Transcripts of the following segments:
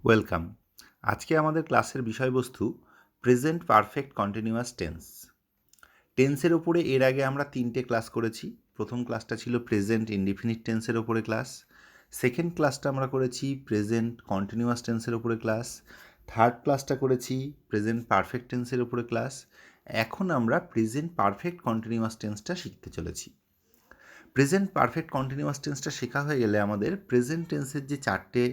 Welcome. আজকে আমাদের ক্লাসের বিষয়বস্তু প্রেজেন্ট পারফেক্ট কন্টিনিউয়াস টেন্স। টেন্সের ওপরে এর আগে আমরা 3টে ক্লাস করেছি। প্রথম ক্লাসটা ছিল প্রেজেন্ট ইনডিফিনিট টেন্সের ওপরে ক্লাস। সেকেন্ড ক্লাসটা আমরা করেছি প্রেজেন্ট কন্টিনিউয়াস টেন্সের ওপরে ক্লাস। থার্ড ক্লাসটা করেছি প্রেজেন্ট পারফেক্ট টেন্সের ওপরে ক্লাস। এখন আমরা প্রেজেন্ট পারফেক্ট কন্টিনিউয়াস টেন্সটা শিখতে চলেছি। প্রেজেন্ট পারফেক্ট কন্টিনিউয়াস টেন্সটা শেখা হয়ে গেলে আমাদের প্রেজেন্ট টেন্সের যে 4টে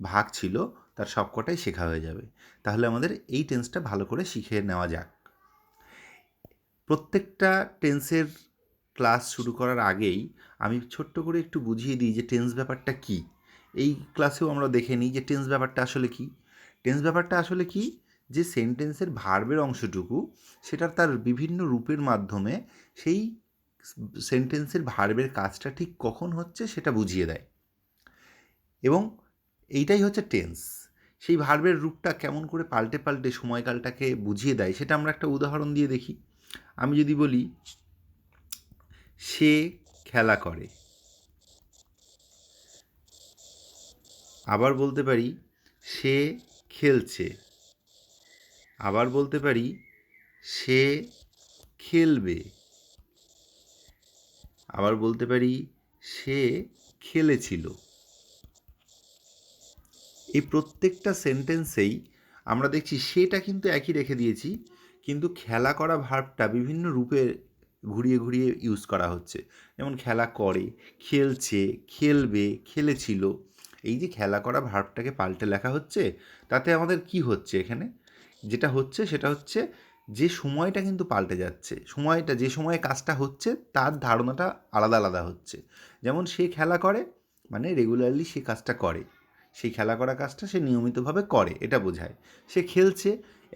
ভাগ ছিল তার সবকটাই শেখা হয়ে যাবে। তাহলে আমাদের এই টেন্সটা ভালো করে শিখে নেওয়া যাক। প্রত্যেকটা টেন্সের ক্লাস শুরু করার আগেই আমি ছোট্ট করে একটু বুঝিয়ে দিই যে টেন্স ব্যাপারটা কী। এই ক্লাসেও আমরা দেখে নিই যে টেন্স ব্যাপারটা আসলে কী। টেন্স ব্যাপারটা আসলে কী, যে সেন্টেন্সের ভার্বের অংশটুকু সেটা তার বিভিন্ন রূপের মাধ্যমে সেই সেন্টেন্সের ভার্বের কাজটা ঠিক কখন হচ্ছে সেটা বুঝিয়ে দেয়, এবং এইটাই হচ্ছে টেন্স। সেই ভার্বের রূপটা কেমন করে পাল্টে পাল্টে সময়কালটাকে বুঝিয়ে দেয় সেটা আমরা একটা উদাহরণ দিয়ে দেখি। আমি যদি বলি সে খেলা করে, আবার বলতে পারি সে খেলছে, আবার বলতে পারি সে খেলবে, আবার বলতে পারি সে খেলেছিল। এই প্রত্যেকটা সেন্টেন্সেই আমরা দেখছি সেটা কিন্তু একই রেখে দিয়েছি, কিন্তু খেলা করা ভার্বটা বিভিন্ন রূপে ঘুরিয়ে ঘুরিয়ে ইউজ করা হচ্ছে। যেমন খেলা করে, খেলছে, খেলবে, খেলেছিল। এই যে খেলা করা ভার্বটাকে পাল্টে লেখা হচ্ছে, তাতে আমাদের কি হচ্ছে এখানে? যেটা হচ্ছে সেটা হচ্ছে যে সময়টা কিন্তু পাল্টে যাচ্ছে। সময়টা, যে সময়ে কাজটা হচ্ছে তার ধারণাটা আলাদা আলাদা হচ্ছে। যেমন সে খেলা করে মানে রেগুলারলি সে কাজটা করে, সেই খেলা করা কাজটা সে নিয়মিতভাবে করে, এটা বোঝায়। সে খেলছে,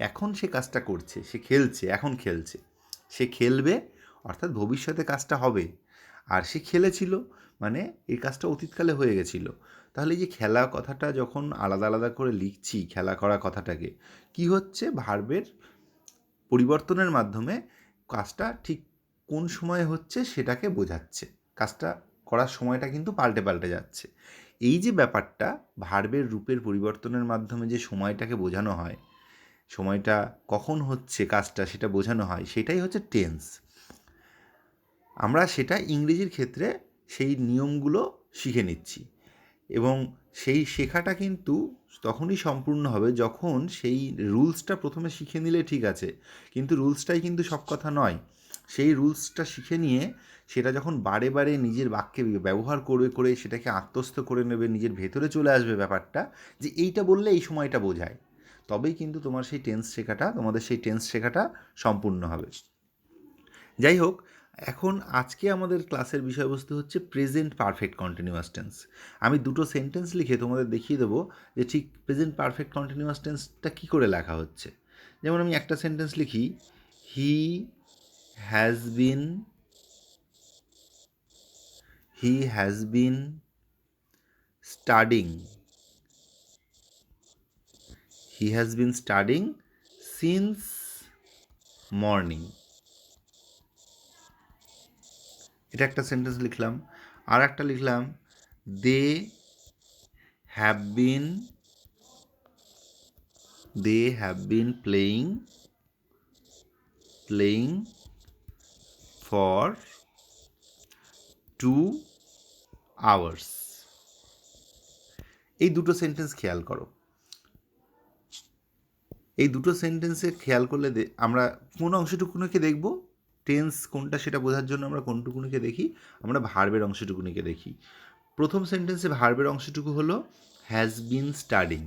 এখন সে কাজটা করছে, সে খেলছে, এখন খেলছে। সে খেলবে অর্থাৎ ভবিষ্যতে কাজটা হবে। আর সে খেলেছিল মানে এই কাজটা অতীতকালে হয়ে গেছিল। তাহলে এই যে খেলা কথাটা যখন আলাদা আলাদা করে লিখছি, খেলা করা কথাটাকে, কি হচ্ছে, ভার্বের পরিবর্তনের মাধ্যমে কাজটা ঠিক কোন সময়ে হচ্ছে সেটাকে বোঝাচ্ছে। কাজটা করার সময়টা কিন্তু পাল্টে পাল্টে যাচ্ছে। এই যে ব্যাপারটা, ভার্বের রূপের পরিবর্তনের মাধ্যমে যে সময়টাকে বোঝানো হয়, সময়টা কখন হচ্ছে কাজটা সেটা বোঝানো হয়, সেটাই হচ্ছে টেন্স। আমরা সেটা ইংরেজির ক্ষেত্রে সেই নিয়মগুলো শিখে নিচ্ছি, এবং সেই শেখাটা কিন্তু তখনই সম্পূর্ণ হবে যখন সেই রুলসটা প্রথমে শিখে নিলে ঠিক আছে, কিন্তু রুলসটাই কিন্তু সব কথা নয়। সেই রুলসটা শিখে নিয়ে সেটা যখন বারে বারে নিজের বাক্যে ব্যবহার করে করে সেটাকে আত্মস্থ করে নেবে, নিজের ভেতরে চলে আসবে ব্যাপারটা, যে এইটা বললে এই সময়টা বোঝায়, তবেই কিন্তু তোমার সেই টেন্স শেখাটা, তোমাদের সেই টেন্স শেখাটা সম্পূর্ণ হবে। যাই হোক, এখন আজকে আমাদের ক্লাসের বিষয়বস্তু হচ্ছে প্রেজেন্ট পারফেক্ট কন্টিনিউয়াস টেন্স। আমি দুটো সেন্টেন্স লিখে তোমাদের দেখিয়ে দেবো যে ঠিক প্রেজেন্ট পারফেক্ট কন্টিনিউয়াস টেন্সটা কী করে লেখা হচ্ছে। যেমন আমি একটা সেন্টেন্স লিখি, he has been, he has been studying, he has been studying since morning. এটা একটা সেন্টেন্স লিখলাম। আর একটা লিখলাম, they have been, they have been playing for 2 hours। এই দুটো সেন্টেন্স খেয়াল করো। এই দুটো সেন্টেন্সে খেয়াল করলে আমরা কোন অংশটুকুনিকে দেখব, টেন্স কোনটা সেটা বোঝার জন্য আমরা কোনটুকুনিকে দেখি, আমরা ভার্বের অংশটুকুনিকে দেখি। প্রথম সেন্টেন্সে ভার্বের অংশটুকু হলো হ্যাজ বিন স্টাডিং,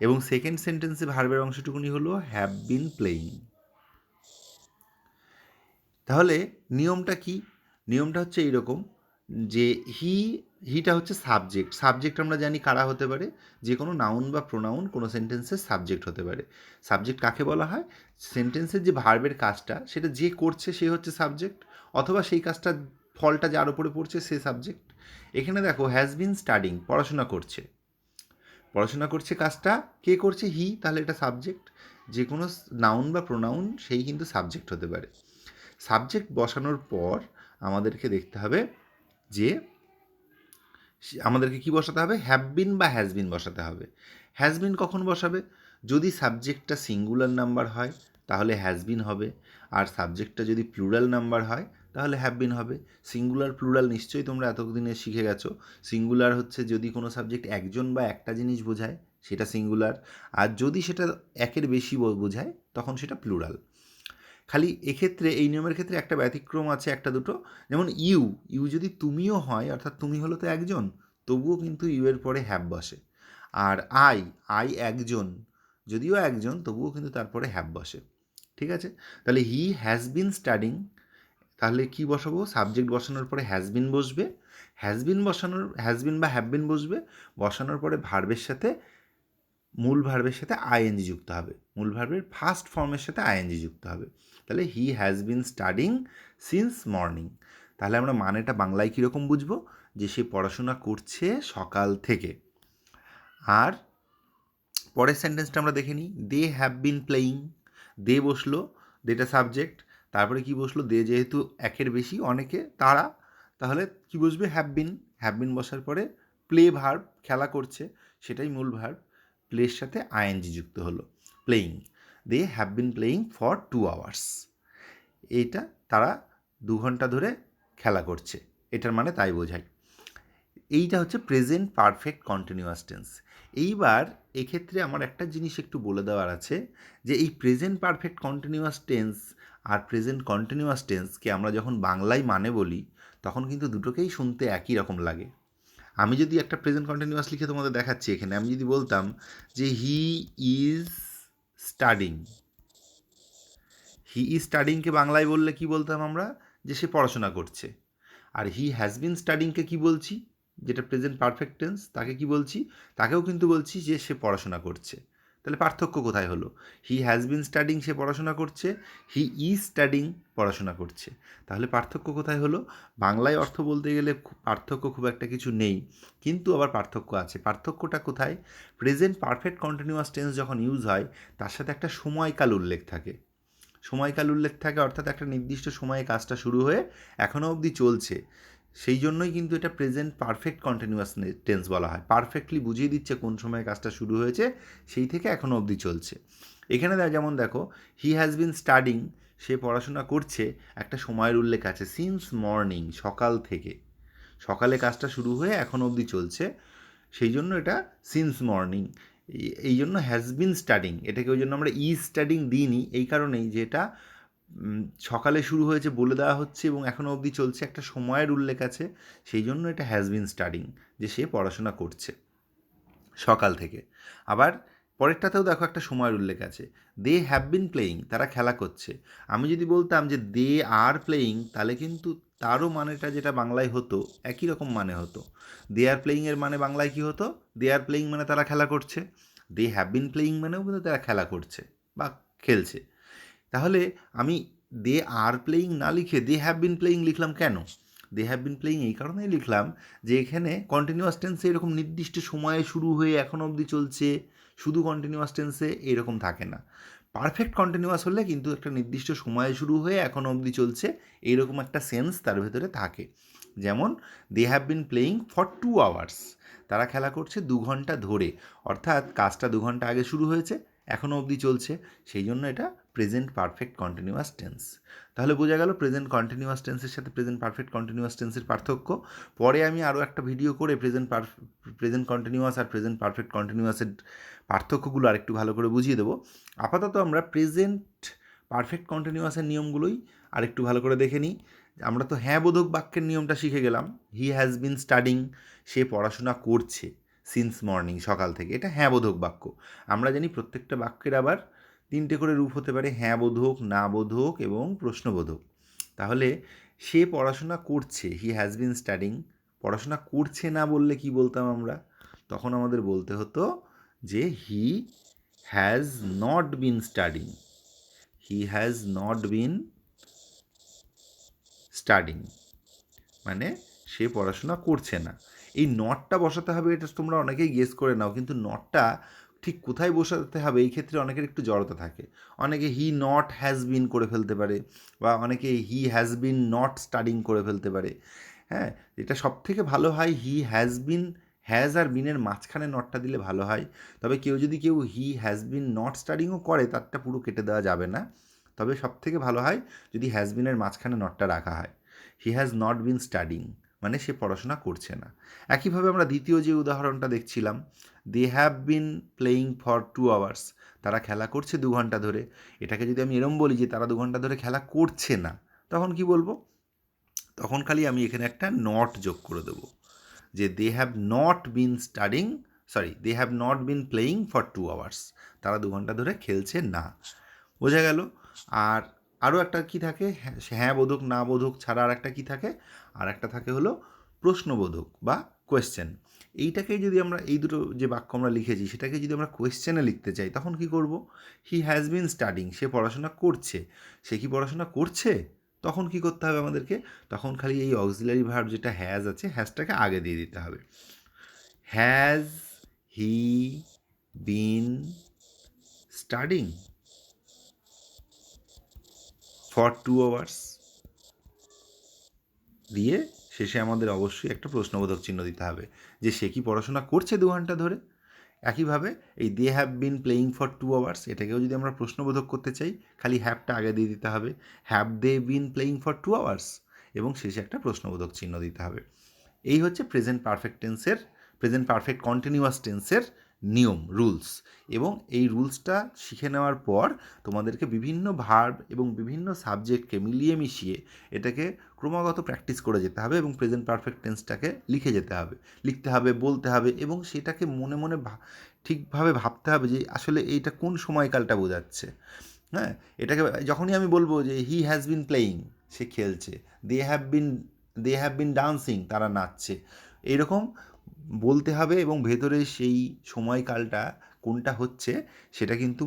এবং সেকেন্ড সেন্টেন্সে ভার্বের অংশটুকুনি হলো হ্যাভ বিন প্লেয়িং। তাহলে নিয়মটা কি? নিয়মটা হচ্ছে এইরকম, যে হিটা হচ্ছে সাবজেক্ট। সাবজেক্ট আমরা জানি কারা হতে পারে, যে কোনো নাউন বা প্রোনাউন কোনো সেন্টেন্সের সাবজেক্ট হতে পারে। সাবজেক্ট কাকে বলা হয়? সেন্টেন্সের যে ভার্বের কাজটা সেটা যে করছে সে হচ্ছে সাবজেক্ট, অথবা সেই কাজটা ফলটা যার উপরে পড়ছে সে সাবজেক্ট। এখানে দেখো হ্যাজ বিন স্টাডিং, পড়াশোনা করছে, পড়াশোনা করছে কাজটা কে করছে? হি, তাহলে এটা সাবজেক্ট। যে কোনো নাউন বা প্রোনাউন সেই কিন্তু সাবজেক্ট হতে পারে। সাবজেক্ট বসানোর পর আমাদেরকে দেখতে হবে যে আমাদেরকে কি বসাতে হবে? হ্যাভ বিন বা হ্যাজ বিন বসাতে হবে। হ্যাজ বিন কখন বসাবে? যদি সাবজেক্টটা সিঙ্গুলার নাম্বার হয় তাহলে হ্যাজ বিন হবে, আর সাবজেক্টটা যদি প্লুরাল নাম্বার হয় তাহলে হ্যাভ বিন হবে। সিঙ্গুলার প্লুরাল নিশ্চয়ই তোমরা এতদিনে শিখে গেছো। সিঙ্গুলার হচ্ছে যদি কোনো সাবজেক্ট একজন বা একটা জিনিস বোঝায় সেটা সিঙ্গুলার, আর যদি সেটা একের বেশি বোঝায় তখন সেটা প্লুরাল। খালি এক্ষেত্রে এই নিয়মের ক্ষেত্রে একটা ব্যতিক্রম আছে, একটা দুটো। যেমন ইউ, ইউ যদি তুমিও হয়, অর্থাৎ তুমি হলো তো একজন, তবুও কিন্তু ইউ এর পরে হ্যাভ বসে। আর আই, আই একজন, যদিও একজন তবুও কিন্তু তারপরে হ্যাভ বসে। ঠিক আছে? তাহলে হি হ্যাজ বিন স্টাডিং, তাহলে কি বসাবো? সাবজেক্ট বসানোর পরে হ্যাজ বিন বসবে, হ্যাজ বিন বা হ্যাভ বিন বসবে, বসানোর পরে ভার্বের সাথে, মূল ভার্বের সাথে আইএনজি যুক্ত হবে, মূল ভার্বের ফার্স্ট ফর্মের সাথে আইএনজি যুক্ত হবে। তাহলে হি has been studying since morning. তাহলে আমরা মানেটা বাংলায় কীরকম বুঝবো? যে সে পড়াশোনা করছে সকাল থেকে। আর পরের সেন্টেন্সটা আমরা দেখে নিই। দে হ্যাভ বিন প্লেয়িং, দে বসলো, দেটা সাবজেক্ট, তারপরে কি বসলো? দে যেহেতু একের বেশি, অনেকে, তারা, তাহলে কি বসবে? Have been. হ্যাভ বিন বসার পরে প্লে ভার্ব, খেলা করছে, সেটাই মূল ভার্ব, প্লের সাথে আইএনজি যুক্ত হলো, playing. They have been playing for 2 hours. এইটা তারা 2 ঘন্টা ধরে খেলা করছে, এটার মানে তাই বোঝায়। এইটা হচ্ছে প্রেজেন্ট পারফেক্ট কন্টিনিউয়াস টেন্স। এইবার এক্ষেত্রে আমার একটা জিনিস একটু বলে দেওয়ার আছে, যে এই প্রেজেন্ট পারফেক্ট কন্টিনিউয়াস টেন্স আর প্রেজেন্ট কন্টিনিউয়াস টেন্সকে আমরা যখন বাংলায় মানে বলি তখন কিন্তু দুটোকেই শুনতে একই রকম লাগে। আমি যদি একটা প্রেজেন্ট কন্টিনিউয়াস লিখে তোমাদের দেখাচ্ছি এখানে, আমি যদি বলতাম যে he is studying, he is স্টাডিংকে বাংলায় বললে কি বলতাম আমরা? যে সে পড়াশোনা করছে। আর হি হ্যাজ বিন স্টাডিংকে কি বলছি? যেটা প্রেজেন্ট পারফেক্ট টেন্স, তাকে কি বলছি? তাকেও কিন্তু বলছি যে সে পড়াশোনা করছে। তাহলে পার্থক্য কোথায় হলো? হি হ্যাজ বিন স্টাডিং, সে পড়াশোনা করছে, হি ইজ স্টাডিং, পড়াশোনা করছে। তাহলে পার্থক্য কোথায় হলো? বাংলায় অর্থ বলতে গেলে পার্থক্য খুব একটা কিছু নেই, কিন্তু আবার পার্থক্য আছে। পার্থক্যটা কোথায়? প্রেজেন্ট পারফেক্ট কন্টিনিউয়াস টেন্স যখন ইউজ হয় তার সাথে একটা সময়কাল উল্লেখ থাকে। সময়কাল উল্লেখ থাকে, অর্থাৎ একটা নির্দিষ্ট সময়ে কাজটা শুরু হয়ে এখনও অবধি চলছে। সেই জন্যই কিন্তু এটা প্রেজেন্ট পারফেক্ট কন্টিনিউয়াস টেন্স বলা হয়। পারফেক্টলি বুঝিয়ে দিচ্ছে কোন সময়ে কাজটা শুরু হয়েছে, সেই থেকে এখনও অবধি চলছে। এখানে যেমন দেখো, হি হ্যাজ বিন স্টাডিং, সে পড়াশোনা করছে, একটা সময়ের উল্লেখ আছে, সিন্স মর্নিং, সকাল থেকে, সকালে কাজটা শুরু হয়ে এখনও অবধি চলছে, সেই জন্য এটা সিন্স মর্নিং। এই জন্য হ্যাজ বিন স্টাডিং, এটাকে ওই জন্য আমরা ইজ স্টাডিং দিইনি, এই কারণেই যে এটা সকালে শুরু হয়েছে বলে দেওয়া হচ্ছে এবং এখনও অবধি চলছে, একটা সময়ের উল্লেখ আছে, সেই জন্য এটা হ্যাজ বিন স্টাডিং, যে সে পড়াশোনা করছে সকাল থেকে। আবার পরেরটাতেও দেখো একটা সময়ের উল্লেখ আছে, দে হ্যাভ বিন প্লেয়িং, তারা খেলা করছে। আমি যদি বলতাম যে দে আর প্লেয়িং, তাহলে কিন্তু তারও মানেটা যেটা বাংলায় হতো একই রকম মানে হতো। দে আর প্লেয়িংয়ের মানে বাংলায় কী হতো? দে আর প্লেয়িং মানে তারা খেলা করছে, দে হ্যাভ বিন প্লেয়িং মানেও কিন্তু তারা খেলা করছে বা খেলছে। তাহলে আমি দে আর প্লেয়িং না লিখে দে হ্যাভ বিন প্লেয়িং লিখলাম কেন? দে হ্যাভ বিন প্লেয়িং এই কারণেই লিখলাম যে এখানে কন্টিনিউয়াস টেন্সে এরকম নির্দিষ্ট সময়ে শুরু হয়ে এখন অবধি চলছে, শুধু কন্টিনিউয়াস টেন্সে এরকম থাকে না। পারফেক্ট কন্টিনিউয়াস হলে কিন্তু একটা নির্দিষ্ট সময়ে শুরু হয়ে এখন অবধি চলছে, এইরকম একটা সেন্স তার ভেতরে থাকে। যেমন they have been playing for 2 hours, তারা খেলা করছে 2 ঘন্টা ধরে, অর্থাৎ কাজটা 2 ঘন্টা আগে শুরু হয়েছে, এখনও অবধি চলছে, সেই জন্য এটা প্রেজেন্ট পারফেক্ট কন্টিনিউয়াস টেন্স। তাহলে বোঝা গেল প্রেজেন্ট কন্টিনিউয়াস টেন্সের সাথে প্রেজেন্ট পারফেক্ট কন্টিনিউয়াস টেন্সের পার্থক্য। পরে আমি আরও একটা ভিডিও করে প্রেজেন্ট কন্টিনিউয়াস আর প্রেজেন্ট পারফেক্ট কন্টিনিউয়াসের পার্থক্যগুলো আরেকটু ভালো করে বুঝিয়ে দেবো। আপাতত আমরা প্রেজেন্ট পারফেক্ট কন্টিনিউয়াসের নিয়মগুলোই আরেকটু ভালো করে দেখে নিই। আমরা তো হ্যাঁ বোধক বাক্যের নিয়মটা শিখে গেলাম। হি হ্যাজ বিন স্টাডিং, সে পড়াশোনা করছে সিন্স মর্নিং, সকাল থেকে, এটা হ্যাঁ বোধক বাক্য। আমরা জানি প্রত্যেকটা বাক্যের আবার 3টে করে রূপ হতে পারে, হ্যাঁ বোধক, না বোধক এবং প্রশ্নবোধক। তাহলে সে পড়াশোনা করছে, হি হ্যাজ বিন স্টাডিং, পড়াশোনা করছে না বললে কি বলতাম আমরা? তখন আমাদের বলতে হতো যে he has not been studying, he has not been studying, মানে সে পড়াশোনা করছে না। এই নটটা বসাতে হবে, এটা তোমরা অনেকেই গেস করে নাও, কিন্তু নটটা ঠিক কোথায় বসাতে হবে এই ক্ষেত্রে অনেকের একটু জড়তা থাকে। অনেকে হি নট হ্যাজ বিন করে ফেলতে পারে, বা অনেকে হি হ্যাজ বিন নট স্টাডিং করে ফেলতে পারে। হ্যাঁ, এটা সব থেকে ভালো হয় হি হ্যাজ বিন, হ্যাজ আর বিনের মাঝখানে নটটা দিলে ভালো হয়। তবে কেউ হি হ্যাজ বিন নট স্টাডিংও করে, তারটা পুরো কেটে দেওয়া যাবে না। তবে সব থেকে ভালো হয় যদি হ্যাজ বিনের মাঝখানে নটটা রাখা হয়। He has not been studying, মানে সে পড়াশোনা করছে না। একইভাবে আমরা দ্বিতীয় যে উদাহরণটা দেখছিলাম, they have been playing for 2 hours, তারা খেলা করছে 2 ঘন্টা ধরে। এটাকে যদি আমি এরম বলি যে তারা 2 ঘন্টা ধরে খেলা করছে না, তখন কি বলবো? তখন খালি আমি এখানে একটা নট যোগ করে দেবো, যে they have not been studying, they have not been playing for 2 hours, তারা 2 ঘন্টা ধরে খেলছে না। বোঝা গেল? আর আরও একটা কি থাকে, হ্যাঁ বোধক না বোধক ছাড়া আর একটা কী থাকে, আর একটা থাকে হলো প্রশ্নবোধক বা কোয়েশ্চেন। এইটাকেই যদি আমরা, এই দুটো যে বাক্য আমরা লিখেছি সেটাকে যদি আমরা কোয়েশ্চেনে লিখতে চাই, তখন কি করব? হি হ্যাজ বিন স্টাডিং, সে পড়াশোনা করছে। সে কি পড়াশোনা করছে? তখন কি করতে হবে আমাদেরকে? তখন খালি এই অক্সিলারি ভার্ব যেটা হ্যাজ আছে, হ্যাজটাকে আগে দিয়ে দিতে হবে। Has he been studying for 2 hours দিয়ে শেষে আমাদের অবশ্যই একটা প্রশ্নবোধক চিহ্ন দিতে হবে, যে সে কি পড়াশোনা করছে 2 ঘন্টা ধরে। একইভাবে এই they have been playing for 2 hours, এটাকেও যদি আমরা প্রশ্নবোধক করতে চাই, খালি হ্যাভটা আগে দিয়ে দিতে হবে, have they been playing for 2 hours, এবং শেষে একটা প্রশ্নবোধক চিহ্ন দিতে হবে। এই হচ্ছে প্রেজেন্ট পারফেক্ট টেন্সের, প্রেজেন্ট পারফেক্ট কন্টিনিউয়াস টেন্সের নিয়ম, রুলস। এবং এই রুলসটা শিখে নেওয়ার পর তোমাদেরকে বিভিন্ন ভার্ব এবং বিভিন্ন সাবজেক্টকে মিলিয়ে মিশিয়ে এটাকে ক্রমাগত প্র্যাকটিস করে যেতে হবে, এবং প্রেজেন্ট পারফেক্ট টেন্সটাকে লিখে যেতে হবে, লিখতে হবে, বলতে হবে, এবং সেটাকে মনে মনে ঠিকভাবে ভাবতে হবে যে আসলে এইটা কোন সময়কালটা বোঝাচ্ছে। হ্যাঁ, এটাকে যখনই আমি বলবো যে হি হ্যাজ বিন প্লেয়িং, সে খেলছে, they have been they have been dancing, তারা নাচছে, এইরকম বলতে হবে, এবং ভেতরে সেই সময়কালটা কোনটা হচ্ছে সেটা কিন্তু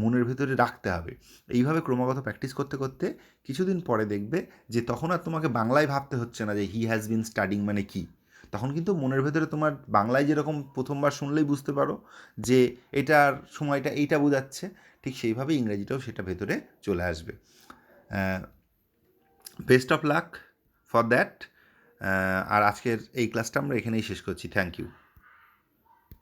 মনের ভেতরে রাখতে হবে। এইভাবে ক্রমাগত প্র্যাকটিস করতে করতে কিছুদিন পরে দেখবে যে তখন আর তোমাকে বাংলায় ভাবতে হচ্ছে না যে হি হ্যাজ বিন স্টাডিং মানে কি। তখন কিন্তু মনের ভেতরে তোমার বাংলায় যেরকম প্রথমবার শুনলেই বুঝতে পারো যে এটার সময়টা এইটা বোঝাচ্ছে, ঠিক সেইভাবে ইংরেজিটাও সেটা ভেতরে চলে আসবে। Best of luck for that. আর আজকের এই ক্লাসটা আমরা এখানেই শেষ করছি। Thank you.